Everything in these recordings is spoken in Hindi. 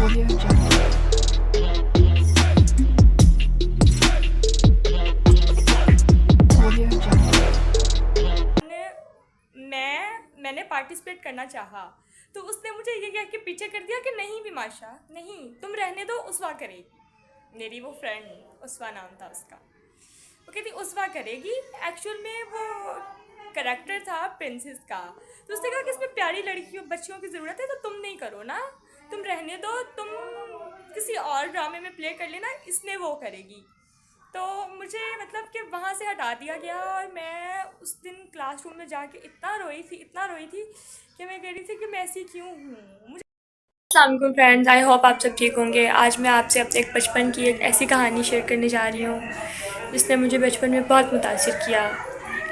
Audio Jungle. Audio Jungle. मैंने पार्टिसिपेट करना चाहा तो उसने मुझे ये कह के पीछे कर दिया कि नहीं विमाशा, नहीं, तुम रहने दो, उसवा करेगी। मेरी वो फ्रेंड, उसवा नाम था उसका, वो कहती उसवा करेगी। एक्चुअल में वो करेक्टर था प्रिंसेस का। तो उसने कहा कि इसमें प्यारी लड़कियों बच्चियों की ज़रूरत है, तो तुम नहीं करो ना, तुम रहने दो, तुम किसी और ड्रामे में प्ले कर लेना, इसने वो करेगी। तो मुझे मतलब कि वहाँ से हटा दिया गया और मैं उस दिन क्लासरूम में जाके इतना रोई थी कि मैं कह रही थी कि मैं ऐसी क्यों हूँ। मुझे अस्सलाम वालेकुम फ्रेंड्स, आई होप आप सब ठीक होंगे। आज मैं आपसे अपने एक बचपन की एक ऐसी कहानी शेयर करने जा रही हूँ जिसने मुझे बचपन में बहुत मुतासिर किया।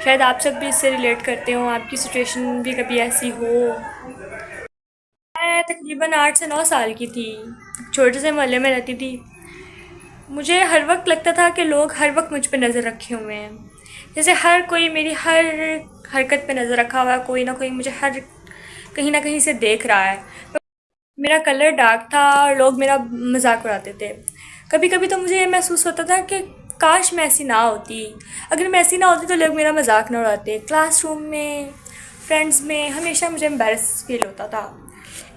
शायद आप सब भी इससे रिलेट करते हो, आपकी सिचुएशन भी कभी ऐसी हो। मैं तकरीबन 8 से 9 साल की थी, छोटे से मोहल्ले में रहती थी। मुझे हर वक्त लगता था कि लोग हर वक्त मुझ पे नज़र रखे हुए हैं, जैसे हर कोई मेरी हर हरकत पे नज़र रखा हुआ है, कोई ना कोई मुझे हर कहीं ना कहीं से देख रहा है। मेरा कलर डार्क था और लोग मेरा मजाक उड़ाते थे। कभी कभी तो मुझे ये महसूस होता था कि काश मैं ऐसी ना होती। अगर मैं ऐसी ना होती तो लोग मेरा मजाक ना उड़ाते। क्लासरूम में, फ्रेंड्स में हमेशा मुझे एम्बैरस फील होता था।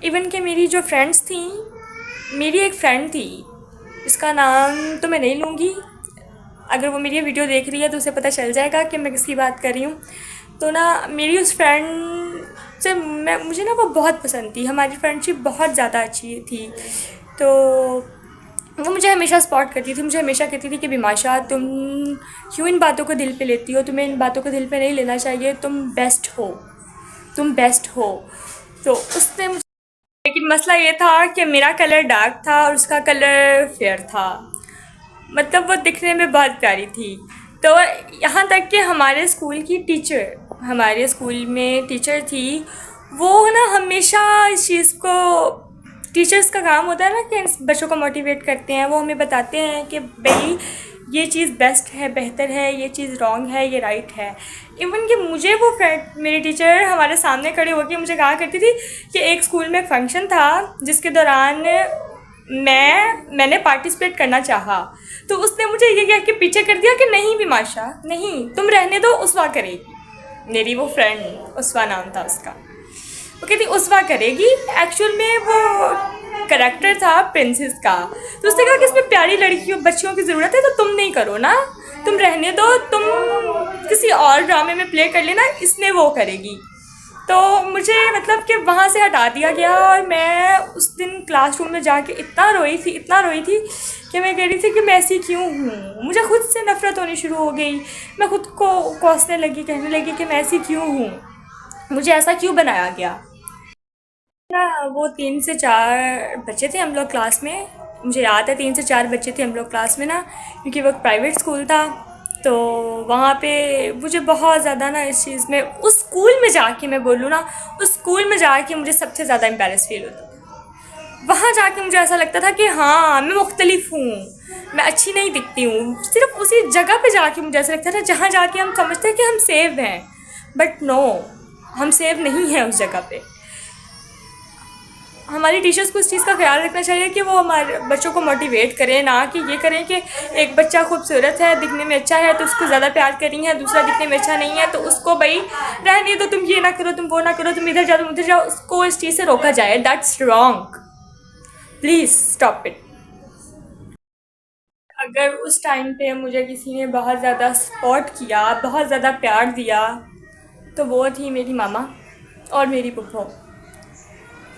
इवन कि मेरी जो फ्रेंड्स थी, मेरी एक फ्रेंड थी, इसका नाम तो मैं नहीं लूँगी। अगर वो मेरी वीडियो देख रही है तो उसे पता चल जाएगा कि मैं किसकी बात कर रही हूँ। तो ना मेरी उस फ्रेंड से मुझे ना वो बहुत पसंद थी, हमारी फ्रेंडशिप बहुत ज़्यादा अच्छी थी। तो वो मुझे हमेशा सपोर्ट करती थी, मुझे हमेशा कहती थी कि बिमाशा तुम क्यों इन बातों को दिल पे लेती हो, तुम्हें इन बातों को दिल पे नहीं लेना चाहिए, तुम बेस्ट हो, तुम बेस्ट हो। तो उसने मुझे, लेकिन मसला ये था कि मेरा कलर डार्क था और उसका कलर फेयर था। मतलब वो दिखने में बहुत प्यारी थी। तो यहाँ तक कि हमारे स्कूल में टीचर थी, वो ना हमेशा इस चीज़ को, टीचर्स का काम होता है ना कि बच्चों को मोटिवेट करते हैं, वो हमें बताते हैं कि भाई ये चीज़ बेस्ट है, बेहतर है, ये चीज़ रॉन्ग है, ये राइट है। इवन कि मुझे वो फ्रेंड, मेरी टीचर हमारे सामने खड़े होकर मुझे कहा करती थी कि एक स्कूल में एक फंक्शन था जिसके दौरान मैंने पार्टिसिपेट करना चाहा तो उसने मुझे ये कह के पीछे कर दिया कि नहीं विमाशा, नहीं, तुम रहने दो, उसवा करेगी। मेरी वो फ्रेंड, उसवा नाम था उसका, वो कहती उसवा करेगी। एक्चुअल में वो करेक्टर था प्रिंसेस का। तो उसने कहा कि इसमें प्यारी लड़कियों बच्चियों की ज़रूरत है, तो तुम नहीं करो ना, तुम रहने दो, तुम किसी और ड्रामे में प्ले कर लेना, इसने वो करेगी। तो मुझे मतलब कि वहाँ से हटा दिया गया और मैं उस दिन क्लासरूम में जाके इतना रोई थी कि मैं कह रही थी कि मैं ऐसी क्यों हूँ। मुझे खुद से नफ़रत होनी शुरू हो गई, मैं खुद को कोसने लगी, कहने लगी कि मैं ऐसी क्यों हूँ, मुझे ऐसा क्यों बनाया गया ना। वो 3 से 4 बच्चे थे हम लोग क्लास में, मुझे याद है 3 से 4 बच्चे थे हम लोग क्लास में ना, क्योंकि वो प्राइवेट स्कूल था। तो वहाँ पे मुझे बहुत ज़्यादा ना इस चीज़ में, उस स्कूल में जाके मैं बोलूँ ना, उस स्कूल में जाके मुझे सबसे ज़्यादा एम्बैरेस फील होता था। वहाँ जाके मुझे ऐसा लगता था कि हाँ मैं मुख्तलिफ हूँ, मैं अच्छी नहीं दिखती हूँ। सिर्फ उसी जगह पे जाके मुझे ऐसा लगता था जहाँ जाके हम समझते हैं कि हम सेव हैं, बट नो, हम सेव नहीं हैं उस जगह पे। हमारी टीचर्स को इस चीज़ का ख्याल रखना चाहिए कि वो हमारे बच्चों को मोटिवेट करें, ना कि ये करें कि एक बच्चा खूबसूरत है, दिखने में अच्छा है तो उसको ज़्यादा प्यार करी है, दूसरा दिखने में अच्छा नहीं है तो उसको भाई रहने दो, तुम ये ना करो, तुम वो ना करो, तुम इधर जाओ, तुम उधर जाओ। उसको इस चीज़ से रोका जाए। That's wrong, please stop it. अगर उस टाइम पे मुझे किसी ने बहुत ज़्यादा सपोर्ट किया, बहुत ज़्यादा प्यार दिया, तो वो थी मेरी मामा और मेरी फूफो।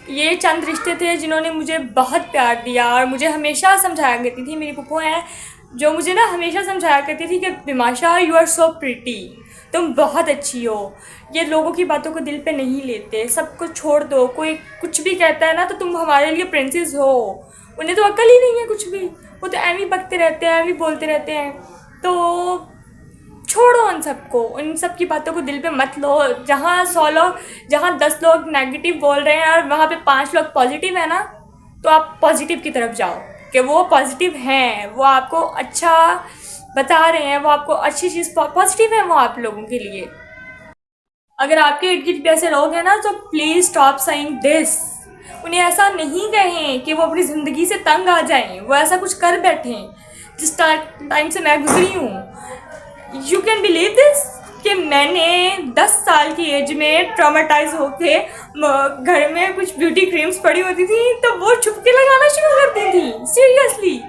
ये चंद रिश्ते थे जिन्होंने मुझे बहुत प्यार दिया और मुझे हमेशा समझाया करती थी। मेरी फूफो हैं जो मुझे ना हमेशा समझाया करती थी कि बिमाशा यू आर सो प्रिटी, तुम बहुत अच्छी हो, ये लोगों की बातों को दिल पे नहीं लेते, सब कुछ छोड़ दो, कोई कुछ भी कहता है ना तो तुम हमारे लिए प्रिंसेस हो। उन्हें तो अक्ल ही नहीं है कुछ भी, वो तो ऐवी बकते रहते हैं, ऐवी बोलते रहते हैं। तो छोड़ो उन सबको, उन सब की बातों को दिल पे मत लो। जहाँ 10 लोग नेगेटिव बोल रहे हैं और वहाँ पे 5 लोग पॉजिटिव है ना, तो आप पॉजिटिव की तरफ जाओ कि वो पॉजिटिव हैं, वो आपको अच्छा बता रहे हैं, वो आपको अच्छी चीज़, पॉजिटिव है वो आप लोगों के लिए। अगर आपके इर्द गिर्द भी ऐसे लोग हैं ना तो प्लीज़ स्टॉप सेइंग दिस। उन्हें ऐसा नहीं कहें कि वो अपनी ज़िंदगी से तंग आ जाएं, वो ऐसा कुछ कर बैठें जिस टाइम से मैं गुजरी हूँ। यू कैन बिलीव दिस कि मैंने 10 साल की एज में ट्रॉमेटाइज होके घर में कुछ ब्यूटी क्रीम्स पड़ी होती थी तो वो छुप के लगाना शुरू कर दी थी। सीरियसली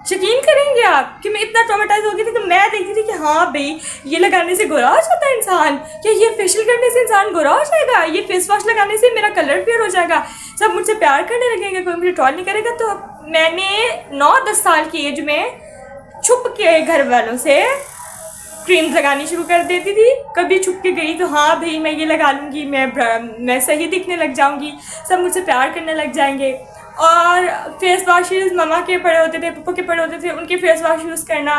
यकीन करेंगे आप कि मैं इतना ट्रॉमेटाइज हो गई थी कि मैं देखती थी कि हाँ भाई ये लगाने से गोरा हो जाता है इंसान, क्या ये फेशियल करने से इंसान गोरा हो जाएगा, ये फेस वॉश लगाने से मेरा कलर फेयर हो जाएगा, सब मुझसे प्यार करने लगेंगे, कोई मुझे ट्रॉल नहीं करेगा। तो मैंने 9-10 साल की एज में छुप के घर वालों से क्रीम लगानी शुरू कर देती थी। कभी छुप के गई तो हाँ भाई मैं ये लगा लूँगी, मैं सही दिखने लग जाऊँगी, सब मुझसे प्यार करने लग जाएंगे। और फेस वॉशेज़ मम्मा के पड़े होते थे, पापा के पड़े होते थे, उनके फेस वॉश यूज़ करना,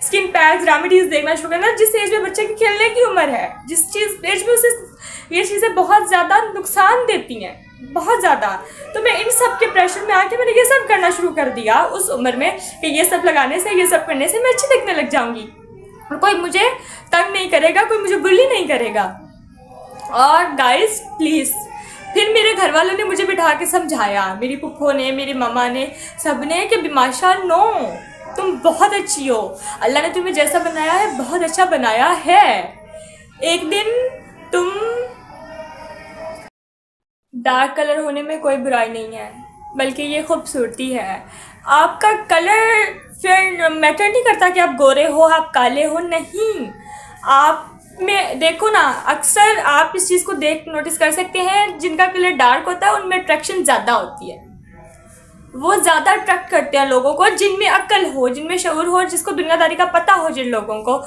स्किन पैक्स रेमेडीज़ देखना शुरू करना। जिस एज में बच्चे की खेलने की उम्र है, जिस एज में उसे ये चीज़ें बहुत ज़्यादा नुकसान देती हैं, बहुत ज़्यादा। तो मैं इन सब के प्रेशर में आके मैंने ये सब करना शुरू कर दिया उस उम्र में कि ये सब लगाने से, ये सब करने से मैं अच्छी दिखने लग जाऊँगी और कोई मुझे तंग नहीं करेगा, कोई मुझे बुली नहीं करेगा। और गाइस प्लीज़, फिर मेरे घर वालों ने मुझे बिठा के समझाया, मेरी पुप्पो ने, मेरी मम्मा ने, सब ने, कि बिमाशा नो तुम बहुत अच्छी हो, अल्लाह ने तुम्हें जैसा बनाया है बहुत अच्छा बनाया है। एक दिन तुम डार्क कलर होने में कोई बुराई नहीं है, बल्कि ये खूबसूरती है। आपका कलर फिर मैटर नहीं करता कि आप गोरे हो, आप काले हो, नहीं। आप में देखो ना, अक्सर आप इस चीज़ को नोटिस कर सकते हैं, जिनका कलर डार्क होता है उनमें अट्रैक्शन ज़्यादा होती है, वो ज़्यादा अट्रैक्ट करते हैं लोगों को। जिनमें अक्ल हो, जिनमें शऊर हो, जिसको दुनियादारी का पता हो, जिन लोगों को,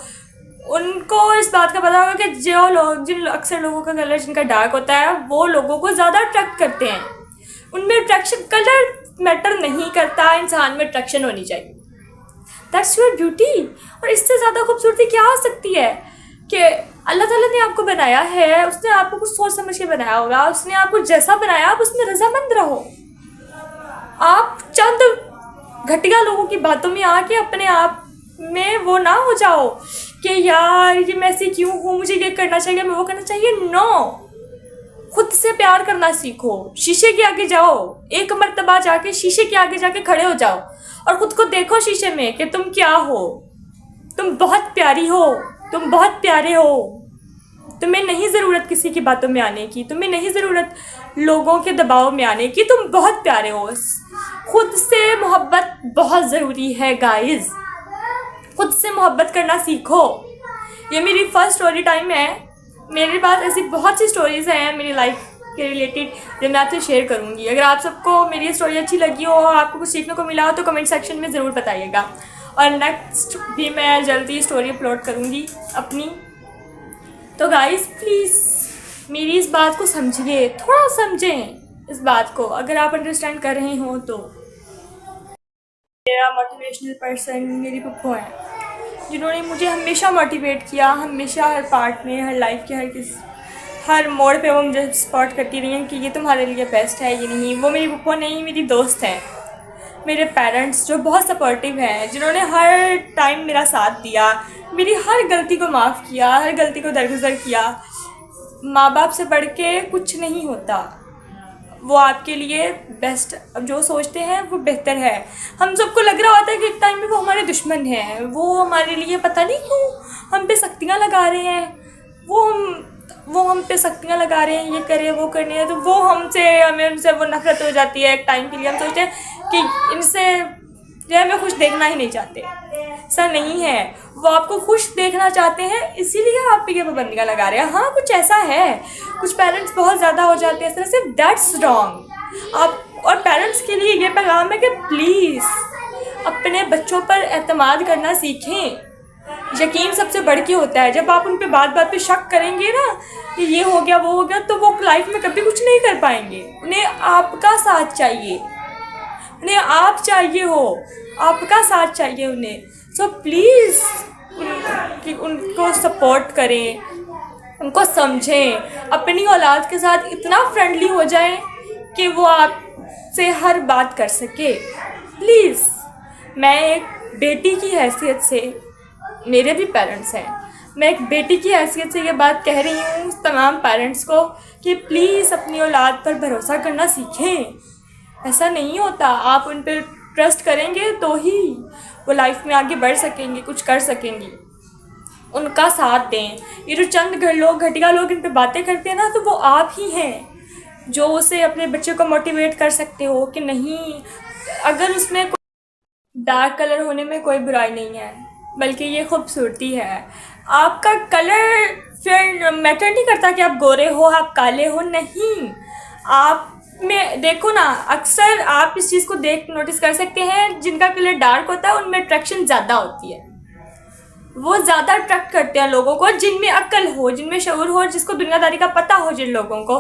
उनको इस बात का पता होगा कि जो लोग अक्सर लोगों का कलर जिनका डार्क होता है वो लोगों को ज़्यादा अट्रैक्ट करते हैं। उनमें अट्रैक्शन, कलर मैटर नहीं करता, इंसान में अट्रैक्शन होनी चाहिए। That's your beauty. और इससे ज़्यादा खूबसूरती क्या हो सकती है कि अल्लाह ताला ने आपको बनाया है, उसने आपको कुछ सोच समझ के बनाया होगा, उसने आपको जैसा बनाया आप उसमें रजामंद रहो। आप चंद घटिया लोगों की बातों में आके अपने आप में वो ना हो जाओ कि यार ये मैं ऐसी क्यों हूँ, मुझे ये करना चाहिए, मैं वो करना चाहिए। नो, खुद से प्यार करना सीखो, शीशे के आगे जाओ, एक मर्तबा जाके शीशे के आगे जाके खड़े हो जाओ और खुद को देखो शीशे में कि तुम क्या हो। तुम बहुत प्यारी हो, तुम बहुत प्यारे हो। तुम्हें नहीं ज़रूरत किसी की बातों में आने की, तुम्हें नहीं ज़रूरत लोगों के दबाव में आने की, तुम बहुत प्यारे हो। खुद से मोहब्बत बहुत ज़रूरी है गाइस, खुद से मोहब्बत करना सीखो। ये मेरी फर्स्ट स्टोरी टाइम है, मेरे पास ऐसी बहुत सी स्टोरीज़ हैं मेरी लाइफ के रिलेटेड जो मैं आपसे शेयर करूँगी। अगर आप सबको मेरी स्टोरी अच्छी लगी हो, आपको कुछ सीखने को मिला हो तो कमेंट सेक्शन में ज़रूर बताइएगा। और नेक्स्ट भी मैं जल्दी स्टोरी अपलोड करूँगी अपनी। तो गाइस प्लीज़ मेरी इस बात को समझिए, थोड़ा समझें इस बात को, अगर आप अंडरस्टैंड कर रहे हो तो। मेरा मोटिवेशनल पर्सन मेरी पुप्पो है, जिन्होंने मुझे हमेशा मोटिवेट किया, हमेशा हर पार्ट में, हर लाइफ के हर मोड़ पे वो मुझे सपोर्ट करती रही हैं कि ये तुम्हारे लिए बेस्ट है, ये नहीं। वो मेरी पुप्पो नहीं, मेरी दोस्त हैं। मेरे पेरेंट्स जो बहुत सपोर्टिव हैं, जिन्होंने हर टाइम मेरा साथ दिया, मेरी हर गलती को माफ़ किया, हर गलती को दरगुजर किया। माँ बाप से बढ़ के कुछ नहीं होता, वो आपके लिए बेस्ट अब जो सोचते हैं वो बेहतर है। हम सबको लग रहा होता है कि एक टाइम में वो हमारे दुश्मन हैं, वो हमारे लिए पता नहीं क्यों हम पे सख्तियाँ लगा रहे हैं, वो हम पे सख्तियाँ लगा रहे हैं, ये करें वो करने हैं, तो वो हमें उनसे वो नफरत हो जाती है। एक टाइम के लिए हम सोचते हैं कि इनसे जो हमें खुश देखना ही नहीं चाहते। ऐसा नहीं है, वो आपको खुश देखना चाहते हैं, इसीलिए आप पे ये पाबंदियाँ लगा रहे हैं। हाँ कुछ ऐसा है, कुछ पेरेंट्स बहुत ज़्यादा हो जाते हैं इस तरह से, दैट्स रॉन्ग। आप और पेरेंट्स के लिए ये पैगाम है कि प्लीज़ अपने बच्चों पर एतमाद करना सीखें। यकीन सबसे बढ़ के होता है। जब आप उन पे बात बात पे शक करेंगे ना कि ये हो गया वो हो गया, तो वो लाइफ में कभी कुछ नहीं कर पाएंगे। उन्हें आपका साथ चाहिए, उन्हें आप चाहिए हो, आपका साथ चाहिए उन्हें। सो प्लीज़ उनको सपोर्ट करें, उनको समझें, अपनी औलाद के साथ इतना फ्रेंडली हो जाएं कि वो आपसे हर बात कर सके। प्लीज़, मैं एक बेटी की हैसियत से, मेरे भी पेरेंट्स हैं, मैं एक बेटी की हैसियत से ये बात कह रही हूँ तमाम पेरेंट्स को कि प्लीज़ अपनी औलाद पर भरोसा करना सीखें। ऐसा नहीं होता, आप उन पर ट्रस्ट करेंगे तो ही वो लाइफ में आगे बढ़ सकेंगे, कुछ कर सकेंगी। उनका साथ दें। ये जो चंद लोग, घटिया लोग इन पे बातें करते हैं ना, तो वो आप ही हैं जो उसे अपने बच्चे को मोटिवेट कर सकते हो कि नहीं, अगर उसमें डार्क कलर होने में कोई बुराई नहीं है, बल्कि ये खूबसूरती है। आपका कलर फिर मैटर नहीं करता कि आप गोरे हो, आप काले हो, नहीं। आप में देखो ना, अक्सर आप इस चीज़ को देख नोटिस कर सकते हैं, जिनका कलर डार्क होता है उनमें अट्रैक्शन ज़्यादा होती है। वो ज़्यादा अट्रैक्ट करते हैं लोगों को, जिनमें अक्ल हो, जिनमें शऊर हो, जिसको दुनियादारी का पता हो। जिन लोगों को,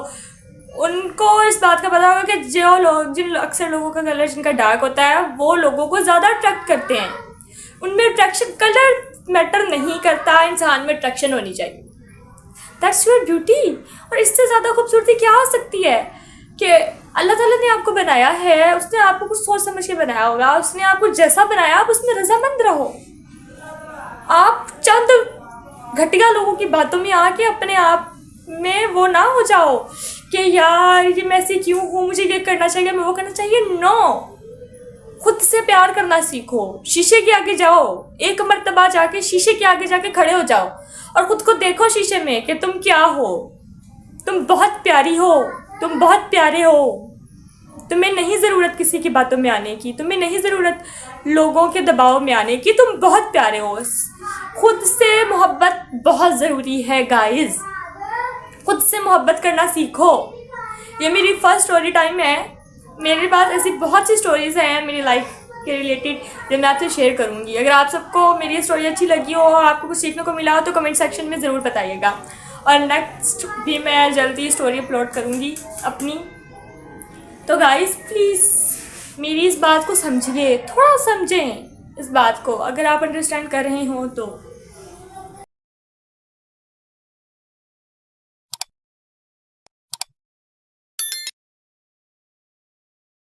उनको इस बात का पता होगा कि जो लोग, अक्सर लोगों का कलर जिनका डार्क होता है, वो लोगों को ज़्यादा अट्रैक्ट करते हैं। उनमें अट्रैक्शन, कलर मैटर नहीं करता, इंसान में अट्रैक्शन होनी चाहिए। That's your beauty. और इससे ज़्यादा खूबसूरती क्या हो सकती है कि अल्लाह ताला ने आपको बनाया है, उसने आपको कुछ सोच समझ के बनाया होगा, उसने आपको जैसा बनाया, आप उसमें रजामंद रहो। आप चंद घटिया लोगों की बातों में आके अपने आप में वो ना हो जाओ कि यार ये मैं ऐसी क्यों हूँ, मुझे ये करना चाहिए, मैं वो करना चाहिए। नो, खुद से प्यार करना सीखो। शीशे के आगे जाओ, एक मर्तबा जाके शीशे के आगे जाके खड़े हो जाओ और खुद को देखो शीशे में कि तुम क्या हो। तुम बहुत प्यारी हो, तुम बहुत प्यारे हो। तुम्हें नहीं ज़रूरत किसी की बातों में आने की, तुम्हें नहीं ज़रूरत लोगों के दबाव में आने की, तुम बहुत प्यारे हो। खुद से मोहब्बत बहुत ज़रूरी है गाइस। खुद से मोहब्बत करना सीखो। ये मेरी फर्स्ट स्टोरी टाइम है। मेरे पास ऐसी बहुत सी स्टोरीज़ हैं मेरी लाइफ के रिलेटेड जो मैं आपसे शेयर करूँगी। अगर आप सबको मेरी स्टोरी अच्छी लगी हो, आपको कुछ सीखने को मिला हो, तो कमेंट सेक्शन में ज़रूर बताइएगा। और नेक्स्ट भी मैं जल्दी स्टोरी अपलोड करूँगी अपनी। तो गाइस प्लीज़ मेरी इस बात को समझिए, थोड़ा समझें इस बात को। अगर आप अंडरस्टैंड कर रहे हो तो